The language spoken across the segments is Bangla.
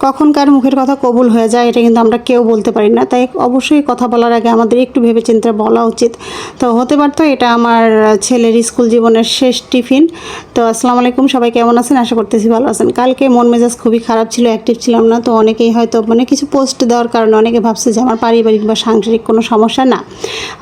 কখন কার মুখের কথা কবুল হয়ে যায় এটা কিন্তু আমরা কেউ বলতে পারি না। তাই অবশ্যই কথা বলার আগে আমাদের একটু ভেবেচিন্তে বলা উচিত। তো হতে পারতো এটা আমার ছেলের স্কুল জীবনের শেষ টিফিন। তো আসসালামু আলাইকুম, সবাই কেমন আছেন? আশা করতেছি ভালো আছেন। কালকে মন মেজাজ খুবই খারাপ ছিল, অ্যাক্টিভ ছিলাম না। তো অনেকেই হয়তো কিছু পোস্ট দেওয়ার কারণে অনেকে ভাবছে যে আমার পারিবারিক বা সাংসারিক কোনো সমস্যা। না,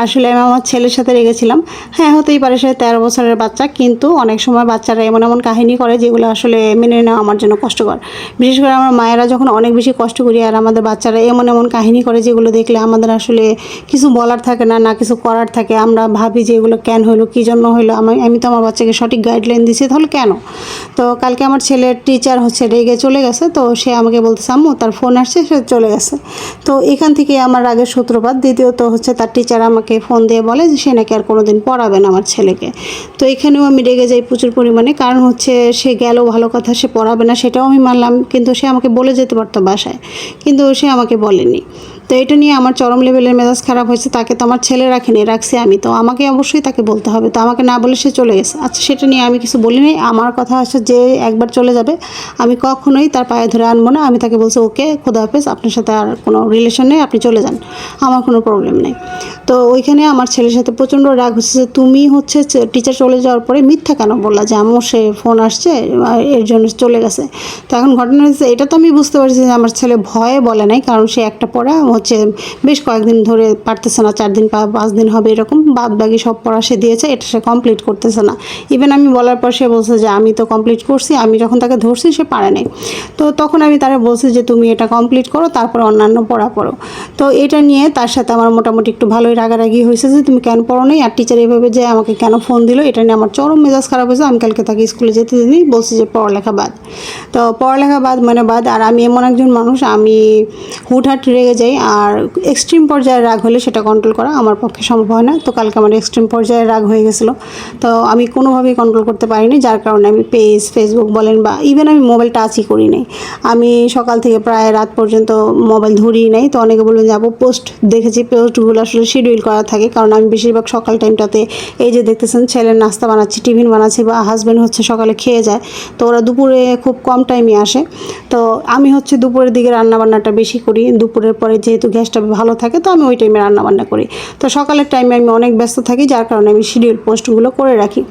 আসলে আমি আমার ছেলের সাথে রেগেছিলাম। হ্যাঁ, হতেই পারে সে 13 বছরের বাচ্চা, কিন্তু অনেক সময় বাচ্চারা এমন এমন কাহিনী করে যেগুলো আসলে মেনে নেওয়া আমার জন্য কষ্টকর। বিশেষ করে আমরা মায়েরা যখন অনেক বেশি কষ্ট করি আর আমাদের বাচ্চারা এমন এমন কাহিনী করে যেগুলো দেখলে আমাদের আসলে কিছু বলার থাকে না, না কিছু করার থাকে। আমরা ভাবি যে এগুলো কেন হলো, কী জন্য হলো। আমি তো আমার বাচ্চাকে সঠিক গাইডলাইন দিছি, তাহলে কেন? তো কালকে আমার ছেলের টিচার রেগে চলে গেছে। তো সে আমাকে বলতেছে, আম্মু তার ফোন আসছে, সে চলে গেছে। তো এখান থেকে আমার রাগের সূত্রপাত। দ্বিতীয়ত তার টিচার আমাকে ফোন দিয়ে বলে যে সে নাকি আর কোনোদিন পড়াবে না আমার ছেলেকে। তো এখানেও আমি রেগে যাই প্রচুর পরিমাণে, কারণ সে গেল ভালো কথা, সে পড়াবে না সেটাও আমি মানলাম, কিন্তু সে আমাকে বলে যেতে পারতো বাসায়, কিন্তু সে আমাকে বলেনি। তো এটা নিয়ে আমার চরম লেভেলের মেজাজ খারাপ হয়েছে। তাকে তো আমার ছেলে রাখিনি, রাখছি আমি, তো আমাকে অবশ্যই তাকে বলতে হবে। তো আমাকে না বলে সে চলে গেছে। আচ্ছা, সেটা নিয়ে আমি কিছু বলিনি। আমার কথা হচ্ছে যে একবার চলে যাবে আমি কখনোই তার পায়ে ধরে আনবো না। আমি তাকে বলছি, ওকে খোদা হাফেজ, আপনার সাথে আর কোনো রিলেশন নেই, আপনি চলে যান, আমার কোনো প্রবলেম নেই। তো ওইখানে আমার ছেলের সাথে প্রচণ্ড রাগ হচ্ছে যে তুমি টিচার চলে যাওয়ার পরে মিথ্যা কেন বললা যে আমার সে ফোন আসছে এর জন্য চলে গেছে। তো এখন ঘটনা হচ্ছে এটা তো আমি বুঝতে পারছি যে আমার ছেলে ভয়ে বলে নাই, কারণ সে একটা পড়া বেশ কয়েকদিন ধরে পারতেছে না, 4 দিন 5 দিন হবে এরকম, বাদ বাকি সব পড়া সে দিয়েছে, এটা সে কমপ্লিট করতেছে না। ইভেন আমি বলার পর সে বলছে যে আমি তো কমপ্লিট করছি, আমি যখন তাকে ধরছি সে পারে নাই। তো তখন আমি তারা বলছি যে তুমি এটা কমপ্লিট করো, তারপর অন্যান্য পড়া পড়ো। তো এটা নিয়ে তার সাথে আমার মোটামুটি একটু ভালোই রাগারাগি হয়েছে যে তুমি কেন পড়ো নাই, আর টিচার এভাবে যে আমাকে কেন ফোন দিল, এটা নিয়ে আমার চরম মেজাজ খারাপ হয়েছে। আমি কালকে তাকে স্কুলে যেতে দিই, বলছি যে পড়ালেখা বাদ। তো পড়ালেখা বাদ। আর আমি এমন একজন মানুষ, আমি হুটহাট রেগে যাই, আর এক্সট্রিম পর্যায়ে রাগ হলে সেটা কন্ট্রোল করা আমার পক্ষে সম্ভব হয় না। তো কালকে আমার এক্সট্রিম পর্যায়ে রাগ হয়ে গেছিলো, তো আমি কোনোভাবেই কন্ট্রোল করতে পারিনি, যার কারণে আমি ফেসবুক বলেন বা ইভেন আমি মোবাইল টাচই করি নাই। আমি সকাল থেকে প্রায় রাত পর্যন্ত মোবাইল ধরিই নাই। তো অনেকে বলবেন যাবো পোস্ট দেখেছি, পোস্টগুলো আসলে শিডিউল করা থাকে, কারণ আমি বেশিরভাগ সকাল টাইমটাতে এই যে দেখতেছেন ছেলের নাস্তা বানাচ্ছি, টিফিন বানাচ্ছি, বা হাজব্যান্ড সকালে খেয়ে যায়, তো ওরা দুপুরে খুব কম টাইমে আসে। তো আমি দুপুরের দিকে রান্নাবান্নাটা বেশি করি, দুপুরের পরে যেহেতু গ্যাসটা ভালো থাকে, তো আমি ওই টাইমে রান্নাবান্না করি। তো সকালের টাইমে আমি অনেক ব্যস্ত থাকি, যার কারণে আমি শিডিউল পোস্টগুলো করে রাখি।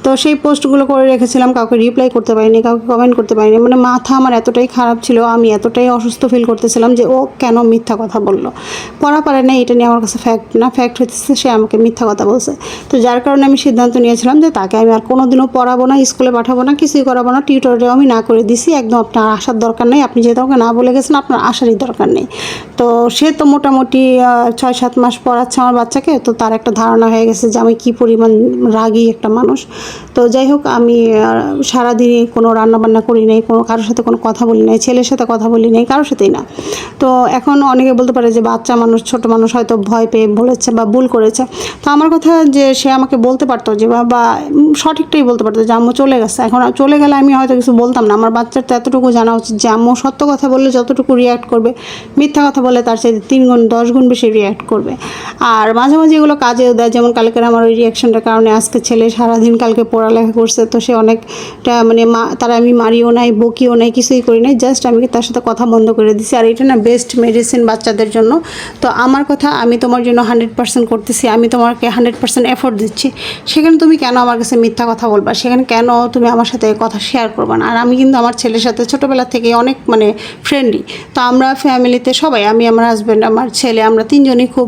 তো সেই পোস্টগুলো করে রেখেছিলাম, কাউকে রিপ্লাই করতে পারিনি, কাউকে কমেন্ট করতে পারিনি। মাথা আমার এতটাই খারাপ ছিল, আমি এতটাই অসুস্থ ফিল করতেছিলাম যে ও কেন মিথ্যা কথা বললো, পড়া পারে না, এটা নিয়ে আমার কাছে ফ্যাক্ট না, ফ্যাক্ট হচ্ছে সে আমাকে মিথ্যা কথা বলছে। তো যার কারণে আমি সিদ্ধান্ত নিয়েছিলাম যে তাকে আমি আর কোনোদিনও পড়াবো না, স্কুলে পাঠাবো না, কিছুই করাবো না। টিউটরেও আমি না করে দিছি, একদম আপনার আসার দরকার নেই, আপনি যেহেতু আমাকে না বলে গেছেন আপনার আসারই দরকার নেই। তো সে তো মোটামুটি 6-7 মাস পড়াচ্ছে আমার বাচ্চাকে, তো তার একটা ধারণা হয়ে গেছে যে আমি কী পরিমাণ রাগী একটা মানুষ। তো যাই হোক, আমি সারাদিনই কোনো রান্নাবান্না করি নাই, কোনো কারোর সাথে কোনো কথা বলি নাই, ছেলের সাথে কথা বলি নাই, কারোর সাথেই না। তো এখন অনেকে বলতে পারে যে বাচ্চা মানুষ, ছোট মানুষ হয়তো ভয় পেয়ে বলেছে বা ভুল করেছে। তো আমার কথা যে সে আমাকে বলতে পারতো যে বা সঠিকটাই বলতে পারতো যে আম্মু চলে গেছে। এখন চলে গেলে আমি হয়তো কিছু বলতাম না। আমার বাচ্চার তো এতটুকু জানা উচিত যে আম্মু সত্য কথা বললে যতটুকু রিয়্যাক্ট করবে, মিথ্যা কথা বলে তার চাইতে 3 গুণ 10 গুণ বেশি রিয়্যাক্ট করবে। আর মাঝে মাঝে এগুলো কাজেও দেয়, যেমন কালকের আমার ওই রিয়াকশনটার কারণে আজকে ছেলে সারাদিন কালকে পড়ালেখা করছে। তো সে অনেকটা তারা আমি মারিও নাই, বকিও নাই, কিছুই করি নাই, জাস্ট আমি তার সাথে কথা বন্ধ করে দিছি। আর এটা না বেস্ট মেডিসিন বাচ্চাদের জন্য। তো আমার কথা, আমি তোমার জন্য 100% করতেছি, আমি তোমাকে 100% এফোর্ট দিচ্ছি, সেখানে তুমি কেন আমার কাছে মিথ্যা কথা বলবা, সেখানে কেন তুমি আমার সাথে কথা শেয়ার করবা না? আর আমি কিন্তু আমার ছেলের সাথে ছোটোবেলা থেকে অনেক ফ্রেন্ডলি। তো আমরা ফ্যামিলিতে সবাই, আমি, আমার হাজব্যান্ড, আমার ছেলে, আমরা 3 জনই খুব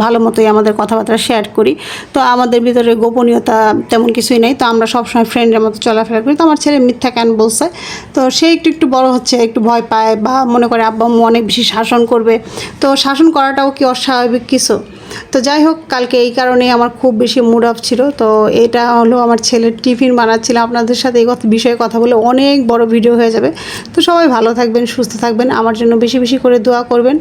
ভালো মতোই আমাদের কথাবার্তা শেয়ার করি। তো আমাদের ভিতরে গোপনীয়তা তেমন কিছুই নেই। তো আমরা সবসময় ফ্রেন্ডের মতো চলাফেরা করি। তো আমার ছেলে মিথ্যা কেন বলছে? তো সে একটু বড় হচ্ছে, একটু ভয় পায়, বা মনে করে আব্বা আম্মু অনেক বেশি শাসন করবে। তো শাসন করাটাও কি অস্বাভাবিক কিছু? তো যাই হোক, কালকে এই কারণেই আমার খুব বেশি মুড অফ ছিল। তো এটা হলো আমার ছেলের টিফিন বানাচ্ছিলাম। আপনাদের সাথে এই বিষয়ে কথা বলে অনেক বড় ভিডিও হয়ে যাবে। তো সবাই ভালো থাকবেন, সুস্থ থাকবেন, আমার জন্য বেশি বেশি করে দোয়া করবেন।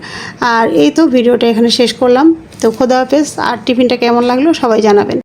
আর এই তো ভিডিওটা এখানে শেষ করলাম। তো খোদা হাফেজ। আর টিফিনটা কেমন লাগলো সবাই জানাবেন।